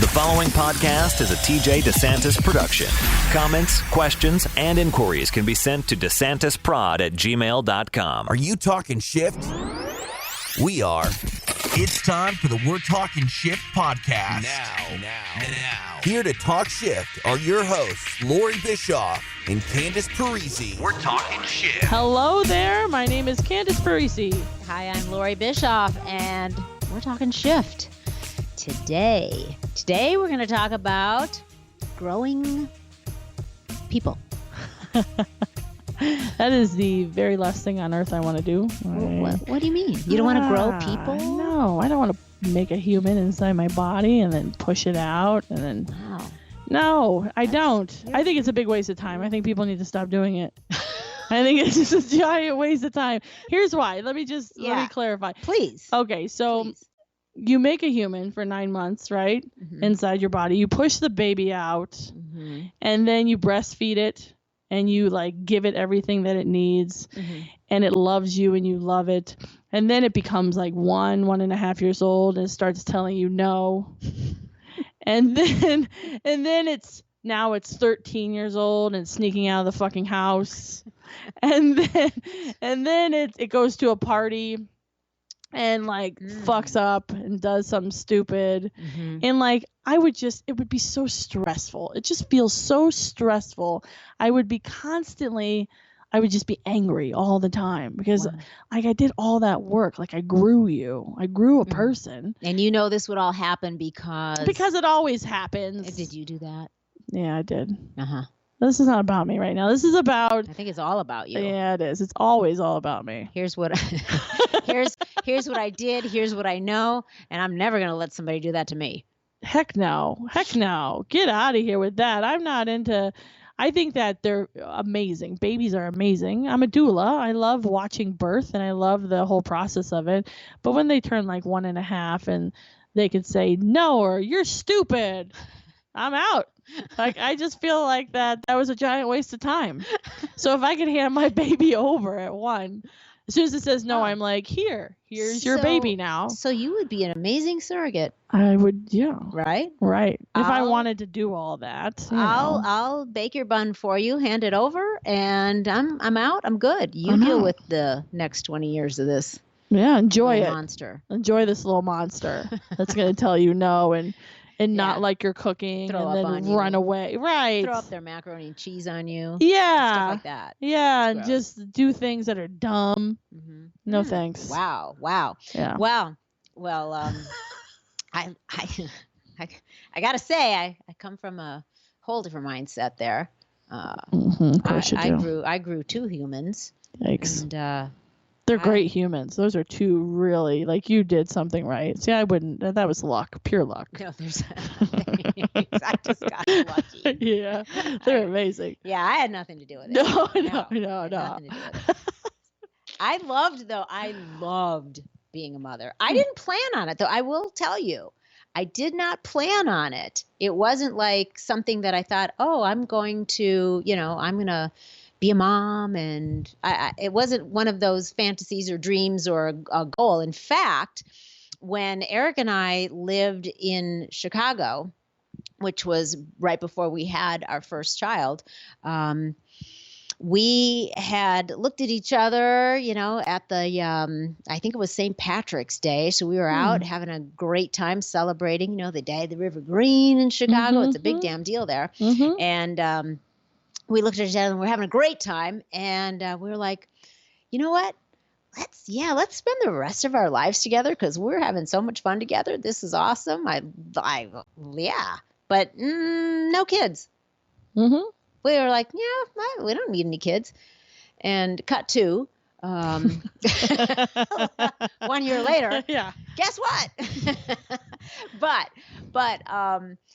The following podcast is a TJ DeSantis production. Comments, questions, and inquiries can be sent to DeSantisProd@gmail.com. Are you talking shift? We are. It's time for the We're Talking Shift podcast. Now. Here to talk shift are your hosts, Loree Bischoff and Candice Parisi. We're Talking Shift. Hello there. My name is Candice Parisi. Hi, I'm Loree Bischoff, and we're talking shift today. Today, we're going to talk about growing people. That is the very last thing on earth I want to do. What do you mean? You don't want to grow people? No, I don't want to make a human inside my body and then push it out and then. Wow. No, I don't. I think it's a big waste of time. I think people need to stop doing it. I think it's just a giant waste of time. Here's why. Let me clarify. Please. Okay, so Please. You make a human for 9 months, right? Mm-hmm. Inside your body. You push the baby out, Mm-hmm. and then you breastfeed it, and you give it everything that it needs, Mm-hmm. and it loves you, and you love it, and then it becomes 1.5 years old, and it starts telling you no, and then it's 13 years old and sneaking out of the fucking house, and then it goes to a party and fucks up and does something stupid. Mm-hmm. And it would be so stressful. It just feels so stressful. I would just be angry all the time because I did all that work. I grew you. I grew a person. And you know this would all happen because it always happens. Did you do that? Yeah, I did. Uh-huh. This is not about me right now. This is about. I think it's all about you. Yeah, it is. It's always all about me. Here's what here's what I did. Here's what I know, and I'm never gonna let somebody do that to me. Heck no. Get out of here with that. I'm not into. I think that they're amazing. Babies are amazing. I'm a doula. I love watching birth, and I love the whole process of it. But when they turn 1.5 and they could say no or you're stupid, I'm out. I just feel like that was a giant waste of time. So if I could hand my baby over at 1, as soon as it says no, I'm here's your baby now. So you would be an amazing surrogate. I would, yeah. Right? Right. If I wanted to do all that. I'll bake your bun for you, hand it over, and I'm out. I'm good. You deal with the next 20 years of this. Yeah, enjoy it. Monster. Enjoy this little monster that's going to tell you no and not like you're cooking and then run away. Right. Throw up their macaroni and cheese on you. Yeah. Stuff like that. Yeah. And just do things that are dumb. Mm-hmm. No thanks. Wow. Yeah. Wow. Well, I gotta say, I come from a whole different mindset there. Of course you do. I grew 2 humans. Yikes. And they're great humans. Those are 2 really, you did something right. See, I wouldn't. That was luck, pure luck. No, there's. I just got lucky. Yeah, they're amazing. Yeah, I had nothing to do with it. No. Nothing to do with it. I loved being a mother. I didn't plan on it, though. I will tell you, I did not plan on it. It wasn't something that I thought, I'm going to, I'm going to be a mom, and it wasn't one of those fantasies or dreams or a goal. In fact, when Eric and I lived in Chicago, which was right before we had our first child, we had looked at each other, at the, I think it was St. Patrick's Day. So we were out having a great time celebrating, the Day of the River Green in Chicago. It's a big damn deal there. And, we looked at each other and we're having a great time. And we were like, you know what? Let's spend the rest of our lives together because we're having so much fun together. This is awesome. But no kids. Mm-hmm. We were like, we don't need any kids. And cut to 1 year later. Yeah. Guess what? But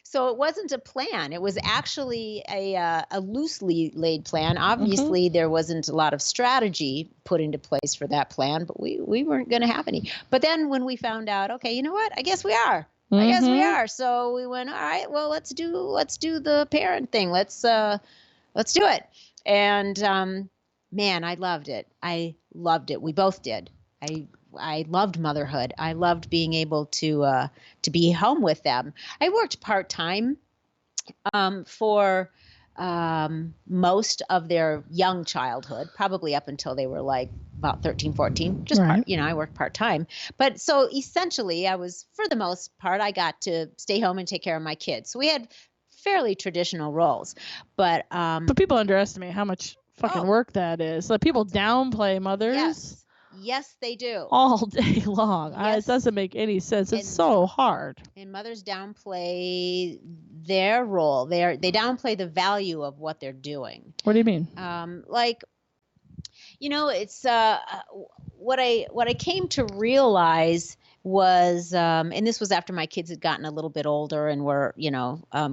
so it wasn't a plan. It was actually a loosely laid plan. Obviously, there wasn't a lot of strategy put into place for that plan, but we weren't going to have any. But then when we found out, okay, you know what? I guess we are. I guess we are. So we went, all right, well, let's do the parent thing. Let's do it. And man, I loved it. We both did. I loved motherhood. I loved being able to be home with them. I worked part-time for most of their young childhood, probably up until they were like about 13, 14, just Right. I worked part-time. But so essentially for the most part, I got to stay home and take care of my kids. So we had fairly traditional roles, but people underestimate how much fucking work that is. Like people downplay mothers. Yes, they do. All day long. Yes. It doesn't make any sense. It's so hard. And mothers downplay their role. They downplay the value of what they're doing. What do you mean? It's what I came to realize was, and this was after my kids had gotten a little bit older and were,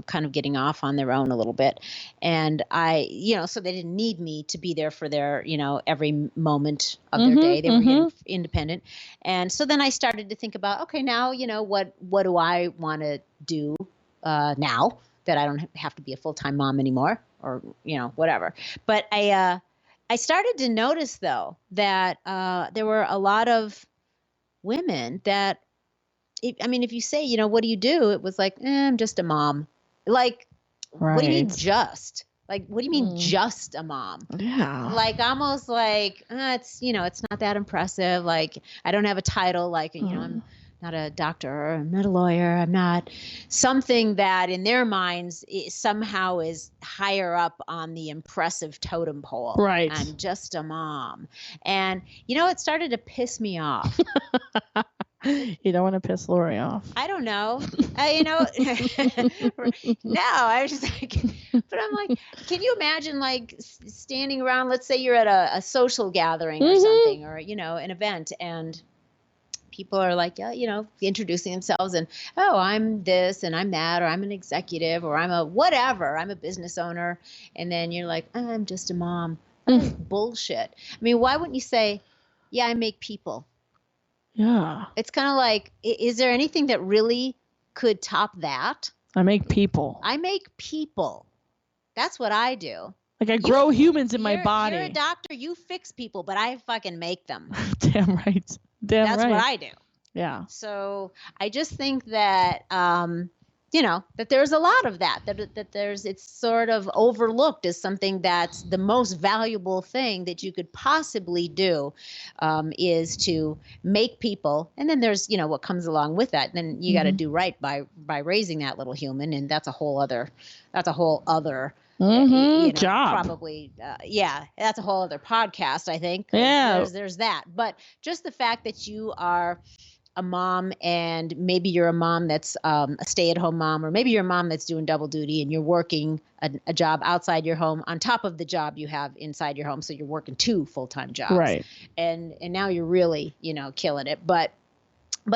kind of getting off on their own a little bit. And so they didn't need me to be there for their, every moment of their day. They were getting independent. And so then I started to think about, okay, now, what do I want to do now that I don't have to be a full-time mom anymore or, whatever. But I started to notice, though, that there were a lot of women that, if you say, what do you do? It was like, I'm just a mom. Like, right. What do you mean just? Like, what do you mean just a mom? Yeah. Like, almost like, it's not that impressive. Like, I don't have a title. Like, I'm not a doctor, or I'm not a lawyer. I'm not something that in their minds somehow is higher up on the impressive totem pole. Right. I'm just a mom. And, it started to piss me off. You don't want to piss Loree off. I don't know. No, I was just like, but I'm like, can you imagine like standing around, let's say you're at a social gathering or something, or, an event, and people are like, introducing themselves and, oh, I'm this and I'm that, or I'm an executive, or I'm a whatever, I'm a business owner. And then you're like, I'm just a mom. That's bullshit. Why wouldn't you say, yeah, I make people? Yeah. It's kind of like, is there anything that really could top that? I make people. I make people. That's what I do. Like I grow humans in my body. You're a doctor. You fix people, but I fucking make them. Damn right. That's what I do. Yeah. So I just think that, that there's a lot of that it's sort of overlooked as something that's the most valuable thing that you could possibly do, is to make people. And then there's, what comes along with that. Then you got to do right by raising that little human. And that's a whole other job. Probably. That's a whole other podcast, I think. Yeah. There's that. But just the fact that you are a mom, and maybe you're a mom that's a stay-at-home mom, or maybe you're a mom that's doing double duty and you're working a job outside your home on top of the job you have inside your home. So you're working 2 full-time jobs. Right. And now you're really, killing it. But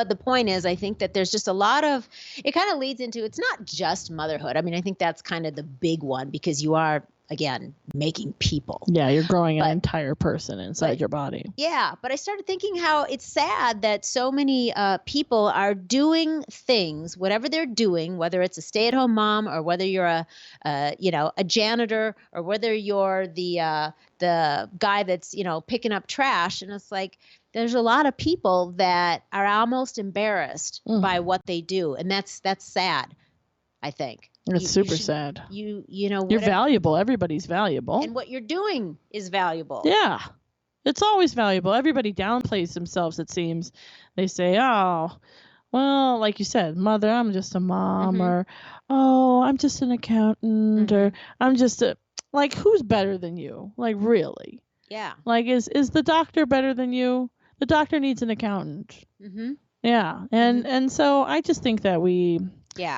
the point is, I think that there's just a lot of, it kind of leads into, it's not just motherhood. I think that's kind of the big one, because you are, again, making people. Yeah, you're growing an entire person inside your body. Yeah, but I started thinking how it's sad that so many people are doing things, whatever they're doing, whether it's a stay-at-home mom, or whether you're a janitor, or whether you're the guy that's picking up trash, and it's like, there's a lot of people that are almost embarrassed by what they do, and that's sad, I think. It's super sad. You're valuable. Everybody's valuable. And what you're doing is valuable. Yeah. It's always valuable. Everybody downplays themselves, it seems. They say, oh, well, like you said, mother, I'm just a mom, or, oh, I'm just an accountant, or I'm just like, who's better than you? Like, really? Yeah. Like, is the doctor better than you? The doctor needs an accountant. Yeah. And so I just think that we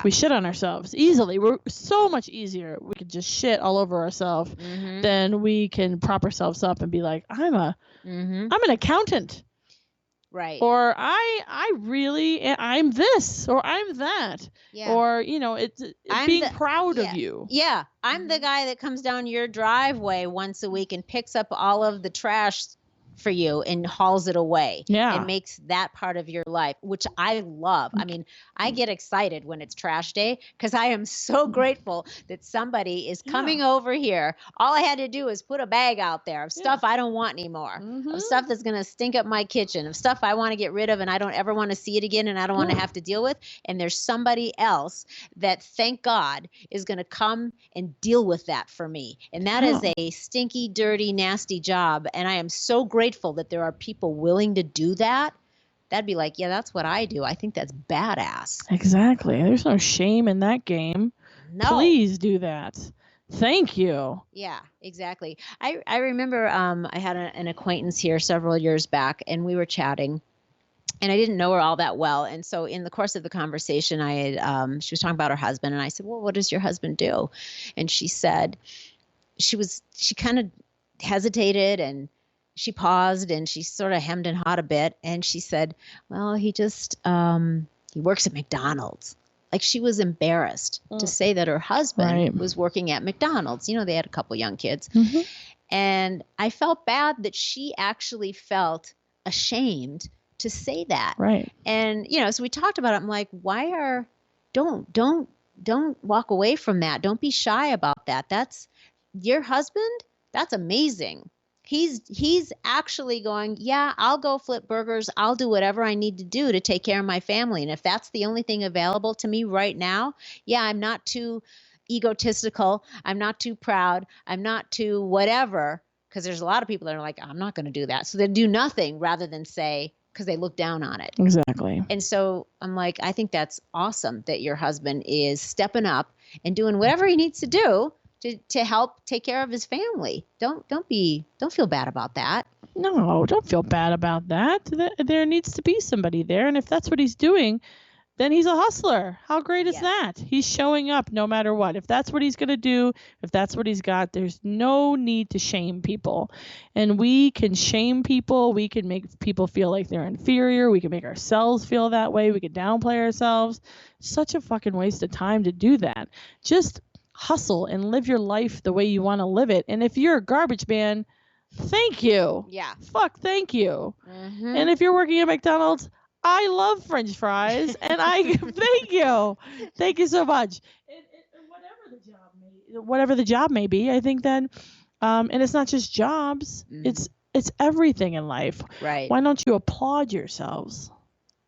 shit on ourselves easily. We're so much easier. We could just shit all over ourselves than we can prop ourselves up and be like, I'm an accountant. Right. Or I'm this, or I'm that. Yeah. Or, it's being proud of you. Yeah. I'm the guy that comes down your driveway once a week and picks up all of the trash for you and hauls it away and makes that part of your life, which I love. I mean, I get excited when it's trash day because I am so grateful that somebody is coming over here. All I had to do is put a bag out there of stuff I don't want anymore, of stuff that's going to stink up my kitchen, of stuff I want to get rid of and I don't ever want to see it again and I don't want to have to deal with. And there's somebody else that, thank God, is going to come and deal with that for me. And that is a stinky, dirty, nasty job. And I am so grateful that there are people willing to do that. That'd be like, yeah, that's what I do. I think that's badass. Exactly. There's no shame in that game. No. Please do that. Thank you. Yeah, exactly. I remember I had an acquaintance here several years back, and we were chatting, and I didn't know her all that well. And so in the course of the conversation, she was talking about her husband, and I said, well, what does your husband do? And she said, she kind of hesitated, and she paused, and she sort of hemmed and hawed a bit. And she said, well, he just, he works at McDonald's. Like, she was embarrassed to say that her husband was working at McDonald's. You know, they had a couple young kids. Mm-hmm. And I felt bad that she actually felt ashamed to say that. Right. And, you know, so we talked about it. I'm like, don't walk away from that. Don't be shy about that. That's your husband. That's amazing. He's actually going, yeah, I'll go flip burgers. I'll do whatever I need to do to take care of my family. And if that's the only thing available to me right now, yeah, I'm not too egotistical. I'm not too proud. I'm not too whatever. Because there's a lot of people that are like, I'm not going to do that. So they do nothing rather than say, because they look down on it. Exactly. And so I'm like, I think that's awesome that your husband is stepping up and doing whatever he needs to do to help take care of his family. Don't feel bad about that. No, don't feel bad about that. There needs to be somebody there. And if that's what he's doing, then he's a hustler. How great is that? He's showing up no matter what. If that's what he's going to do, if that's what he's got, there's no need to shame people. And we can shame people. We can make people feel like they're inferior. We can make ourselves feel that way. We can downplay ourselves. Such a fucking waste of time to do that. Just hustle and live your life the way you want to live it. And if you're a garbage man, thank you. Yeah. Fuck, thank you. Mm-hmm. And if you're working at McDonald's, I love French fries, and I thank you. Thank you so much. And whatever the job may be, I think then, and it's not just jobs. Mm-hmm. It's everything in life. Right. Why don't you applaud yourselves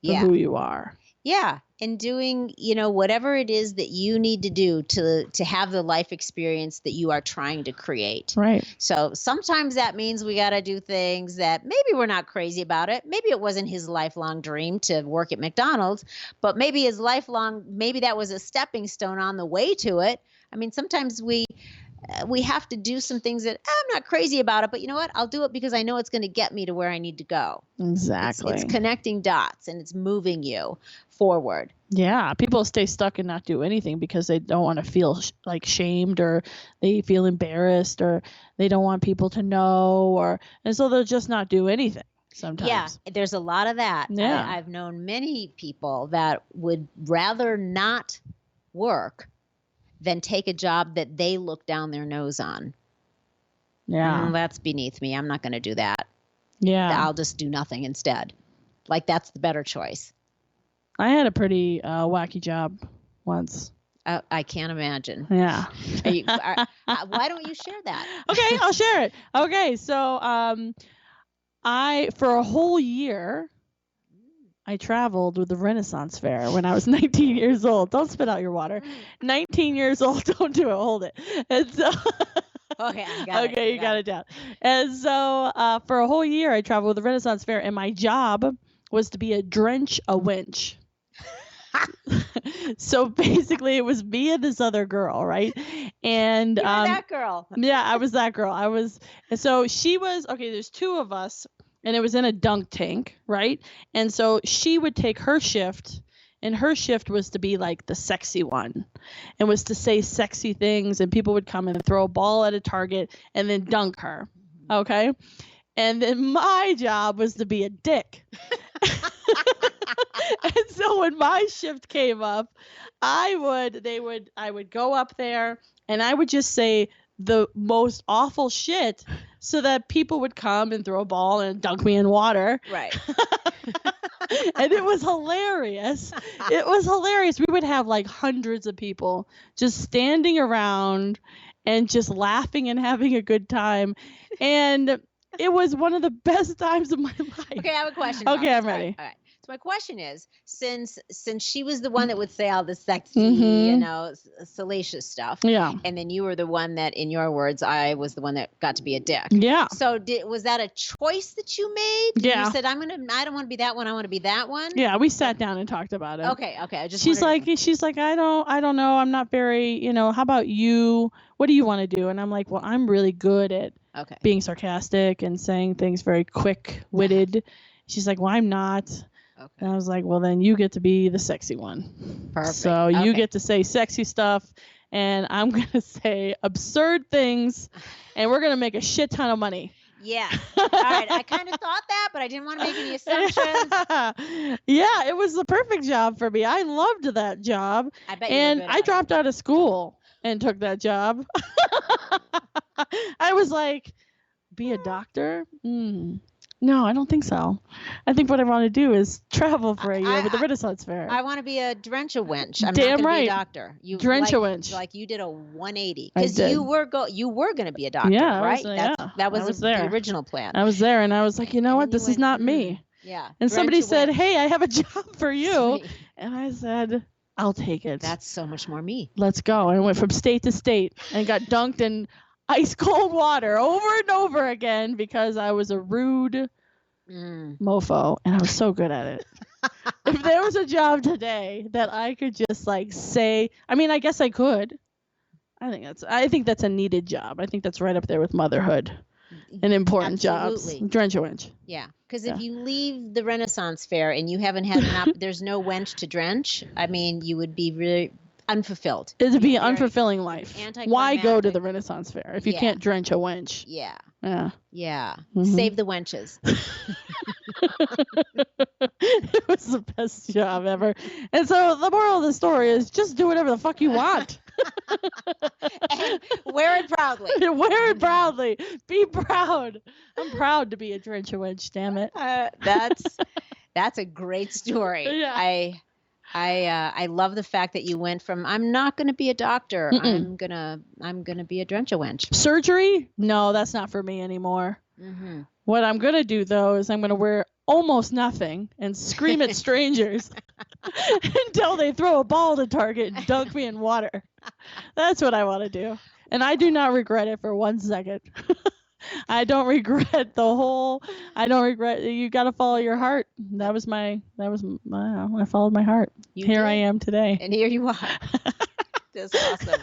for who you are? Yeah. And doing, whatever it is that you need to do to have the life experience that you are trying to create. Right. So sometimes that means we got to do things that maybe we're not crazy about it. Maybe it wasn't his lifelong dream to work at McDonald's, but maybe maybe that was a stepping stone on the way to it. I mean, sometimes we have to do some things that I'm not crazy about it, but you know what? I'll do it because I know it's going to get me to where I need to go. Exactly. It's connecting dots and it's moving you forward. Yeah. People stay stuck and not do anything because they don't want to feel like shamed, or they feel embarrassed, or they don't want people to know, and so they'll just not do anything sometimes. Yeah. There's a lot of that. Yeah. I've known many people that would rather not work than take a job that they look down their nose on. Yeah. That's beneath me. I'm not going to do that. Yeah. I'll just do nothing instead. Like, that's the better choice. I had a pretty wacky job once. I can't imagine. Yeah. Why don't you share that? Okay, I'll share it. Okay, so for a whole year, I traveled with the Renaissance Fair when I was 19 years old. Don't spit out your water. 19 years old. Don't do it. Hold it. And so, okay, I got it. Okay, you got it down. And so for a whole year, I traveled with the Renaissance Fair, and my job was to be a drench-a-wench. So basically, it was me and this other girl, right? And you were that girl. Yeah, I was that girl. And so she was, okay, there's two of us. And it was in a dunk tank, right? And so she would take her shift, and her shift was to be like the sexy one, and was to say sexy things, and people would come and throw a ball at a target and then dunk her, okay? And then my job was to be a dick. And so when my shift came up, I would go up there, and I would just say the most awful shit so that people would come and throw a ball and dunk me in water. Right. And it was hilarious. It was hilarious. We would have like hundreds of people just standing around and just laughing and having a good time. And it was one of the best times of my life. Okay, I have a question. Okay, I'm ready. All right. So my question is, since she was the one that would say all the sexy, salacious stuff. Yeah. And then you were the one that, in your words, I was the one that got to be a dick. Yeah. So was that a choice that you made? Yeah. You said, I don't want to be that one. I want to be that one. Yeah, we sat down and talked about it. Okay. She's like, I don't know. I'm not very, how about you? What do you want to do? And I'm like, well, I'm really good at being sarcastic and saying things very quick-witted. She's like, well, I'm not. Okay. And I was like, well, then you get to be the sexy one. Perfect. So you get to say sexy stuff, and I'm going to say absurd things, and we're going to make a shit ton of money. Yeah. All right. I kind of thought that, but I didn't want to make any assumptions. Yeah, it was the perfect job for me. I loved that job. I bet and I dropped out of school and took that job. I was like, be a doctor? No, I don't think so. I think what I want to do is travel for a year with the Renaissance Fair. I want to be a drench-a-wench. I'm Damn not right. Be a doctor. You Drench-a-wench. Like you did a 180 because you were going to be a doctor, yeah, right? That was the original plan. I was there, and I was like, you know what? This is not me. Yeah. And somebody said, hey, I have a job for you. And I said, I'll take it. That's so much more me. Let's go. And I went from state to state and got dunked in ice cold water over and over again because I was a rude mofo, and I was so good at it. If there was a job today that I could just like say, I mean, I guess I could. I think that's a needed job. I think that's right up there with motherhood and important jobs. Drench-a-wench. Yeah, because if you leave the Renaissance Fair and you haven't had there's no wench to drench, I mean, you would be really unfulfilled. It would be an unfulfilling life. Why go to the Renaissance Fair if you can't drench a wench? Yeah. Yeah. Yeah. Mm-hmm. Save the wenches. It was the best job ever. And so the moral of the story is just do whatever the fuck you want. And wear it proudly. Wear it proudly. Be proud. I'm proud to be a drench-a-wench, damn it. That's a great story. Yeah. I love the fact that you went from I'm not going to be a doctor. I'm gonna be a drench-a-wench. Surgery? No, that's not for me anymore. Mm-hmm. What I'm gonna do though is I'm gonna wear almost nothing and scream at strangers until they throw a ball to target and dunk me in water. That's what I want to do, and I do not regret it for 1 second. I don't regret I don't regret. You got to follow your heart. I followed my heart. Here I am today. And here you are. That's awesome.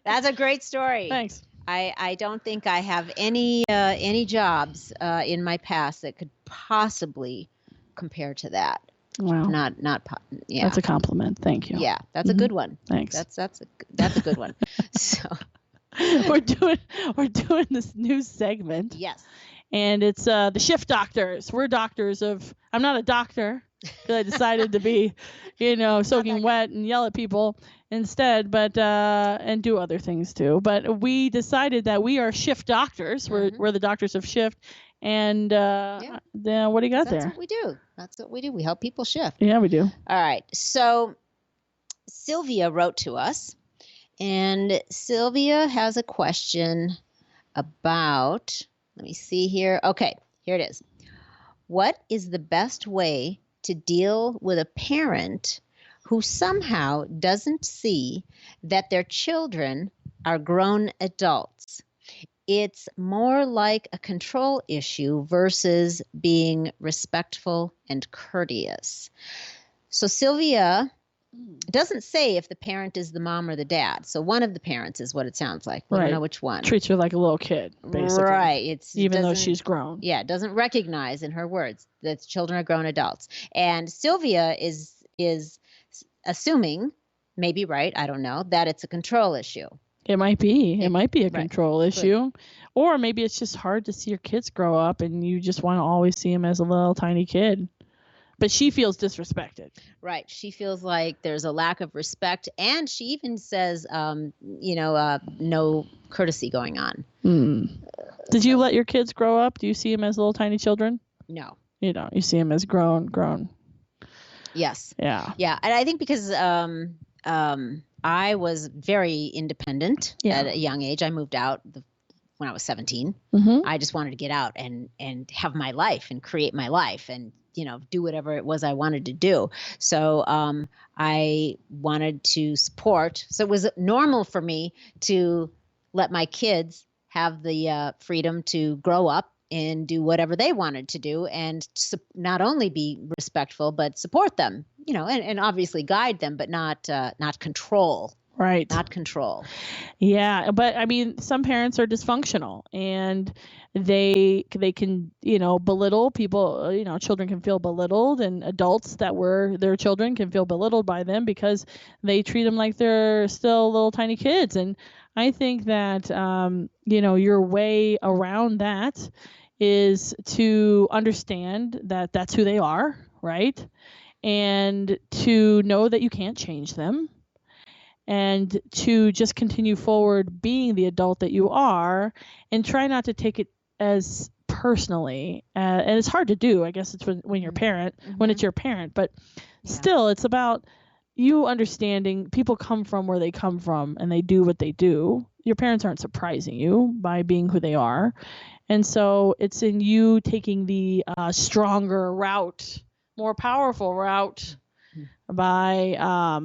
That's a great story. Thanks. I don't think I have any jobs in my past that could possibly compare to that. Wow. Yeah. That's a compliment. Thank you. Yeah, that's a good one. Thanks. That's a good one. So we're doing this new segment. Yes. And it's the shift doctors. We're doctors of. I'm not a doctor because I decided to be, soaking wet and yell at people instead, but and do other things too. But we decided that we are shift doctors. We're the doctors of shift. And then what do you got there? That's what we do. We help people shift. Yeah, we do. All right. So Sylvia wrote to us, and Sylvia has a question about. Let me see here. Okay, here it is. What is the best way to deal with a parent who somehow doesn't see that their children are grown adults? It's more like a control issue versus being respectful and courteous. So Sylvia doesn't say if the parent is the mom or the dad. So one of the parents is what it sounds like. We don't know which one. Treats her like a little kid, basically. Right. Even though she's grown. Yeah, doesn't recognize in her words that children are grown adults. And Sylvia is assuming, maybe right, I don't know, that it's a control issue. It might be. It might be a control issue. Or maybe it's just hard to see your kids grow up and you just want to always see them as a little tiny kid. But she feels disrespected. Right. She feels like there's a lack of respect. And she even says, no courtesy going on. Did you let your kids grow up? Do you see them as little tiny children? No. You don't. You see them as grown. Yes. Yeah. Yeah. And I think because I was very independent at a young age. I moved out when I was 17. I just wanted to get out and have my life and create my life and, do whatever it was I wanted to do. So I wanted to support. So it was normal for me to let my kids have the freedom to grow up and do whatever they wanted to do and not only be respectful, but support them, and obviously guide them, but not control. Right. Not control. Yeah. But I mean, some parents are dysfunctional and they can, belittle people, children can feel belittled, and adults that were their children can feel belittled by them because they treat them like they're still little tiny kids. And I think that, your way around that is to understand that that's who they are, right? And to know that you can't change them, and to just continue forward being the adult that you are, and try not to take it as personally. And it's hard to do. I guess it's when you're a parent, when it's your parent, but still it's about you understanding people come from where they come from and they do what they do. Your parents aren't surprising you by being who they are. And so it's in you taking the stronger route, more powerful route by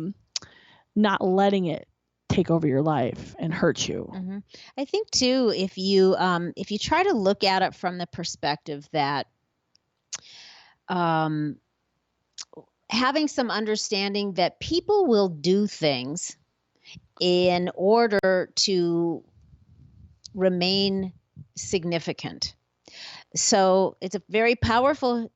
not letting it take over your life and hurt you. I think too, if you try to look at it from the perspective that having some understanding that people will do things in order to remain significant. So it's a very powerful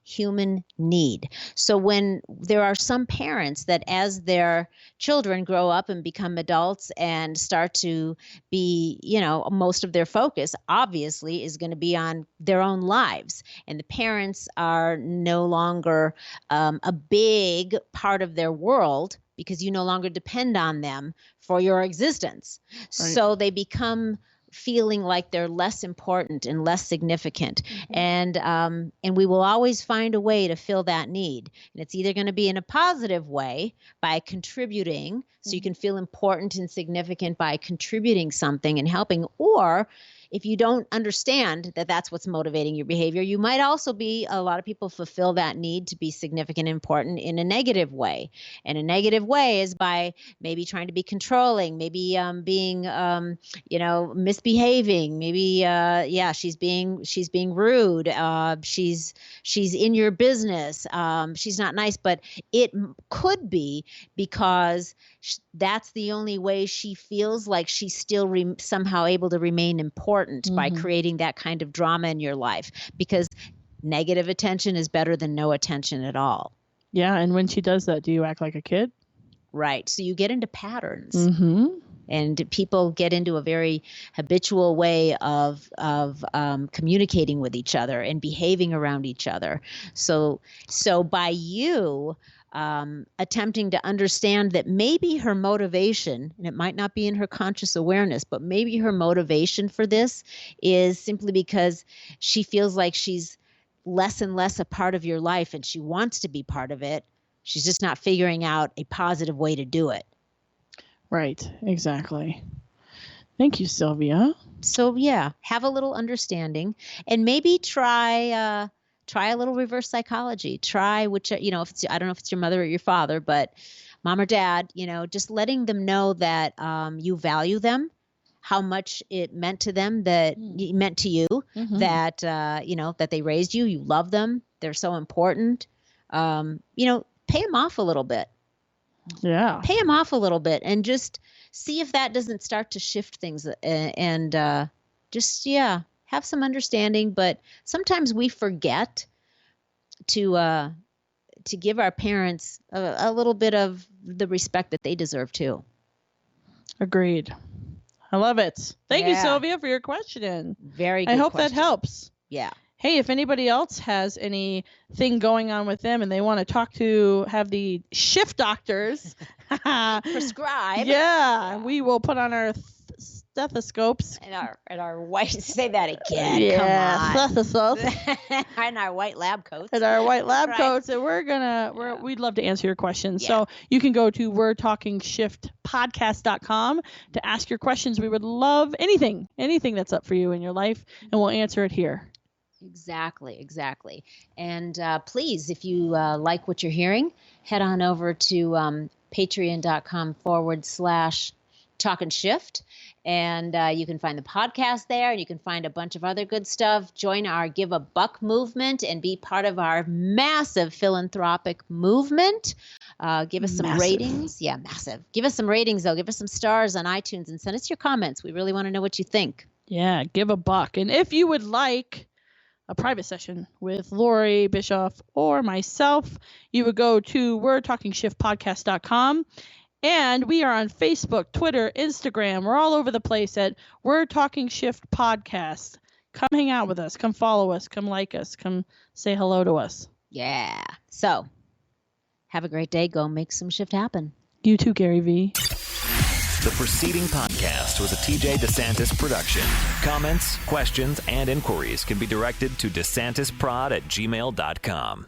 human need. So when there are some parents that as their children grow up and become adults and start to be, most of their focus obviously is going to be on their own lives. And the parents are no longer a big part of their world because you no longer depend on them for your existence. Right. So they become feeling like they're less important and less significant. And we will always find a way to fill that need. And it's either going to be in a positive way by contributing, so you can feel important and significant by contributing something and helping, or if you don't understand that that's what's motivating your behavior, you might also a lot of people fulfill that need to be significant and important in a negative way. And a negative way is by maybe trying to be controlling, maybe being, misbehaving, maybe, she's being rude. She's in your business. She's not nice, but it could be because that's the only way she feels like she's still somehow able to remain important by creating that kind of drama in your life, because negative attention is better than no attention at all. Yeah. And when she does that, do you act like a kid? Right. So you get into patterns. And people get into a very habitual way of communicating with each other and behaving around each other. So by you attempting to understand that maybe her motivation, and it might not be in her conscious awareness, but maybe her motivation for this is simply because she feels like she's less and less a part of your life and she wants to be part of it. She's just not figuring out a positive way to do it. Right. Exactly. Thank you, Sylvia. So have a little understanding and maybe try a little reverse psychology. Try which, I don't know if it's your mother or your father, but mom or dad, just letting them know that you value them, how much it meant to them, that it meant to you, that, that they raised you, you love them. They're so important. Pay them off a little bit. Yeah. Pay them off a little bit and just see if that doesn't start to shift things and have some understanding. But sometimes we forget to give our parents a little bit of the respect that they deserve too. Agreed. I love it. Thank you, Sylvia, for your question. Very good I hope question. that helps. Yeah. hey, if anybody else has anything going on with them and they want to have the shift doctors prescribe. Yeah, we will put on our stethoscopes and our white. Say that again. Yeah, come on. stethoscopes. And our white lab coats. And our white lab Right. coats, and we'd love to answer your questions. Yeah. So you can go to We'reTalkingShiftPodcast.com to ask your questions. We would love anything that's up for you in your life, and we'll answer it here. Exactly. And please, if you like what you're hearing, head on over to patreon.com/talkandshift. And you can find the podcast there, and you can find a bunch of other good stuff. Join our Give a Buck movement and be part of our massive philanthropic movement. Give us some ratings. Yeah, massive. Give us some ratings, though. Give us some stars on iTunes and send us your comments. We really want to know what you think. Yeah, give a buck. And if you would like a private session with Loree, Bischoff, or myself, you would go to We'reTalkingShiftPodcast.com. And we are on Facebook, Twitter, Instagram. We're all over the place at We're Talking Shift Podcast. Come hang out with us. Come follow us. Come like us. Come say hello to us. Yeah. So have a great day. Go make some shift happen. You too, Gary V. The preceding podcast was a TJ DeSantis production. Comments, questions, and inquiries can be directed to DeSantisProd@gmail.com.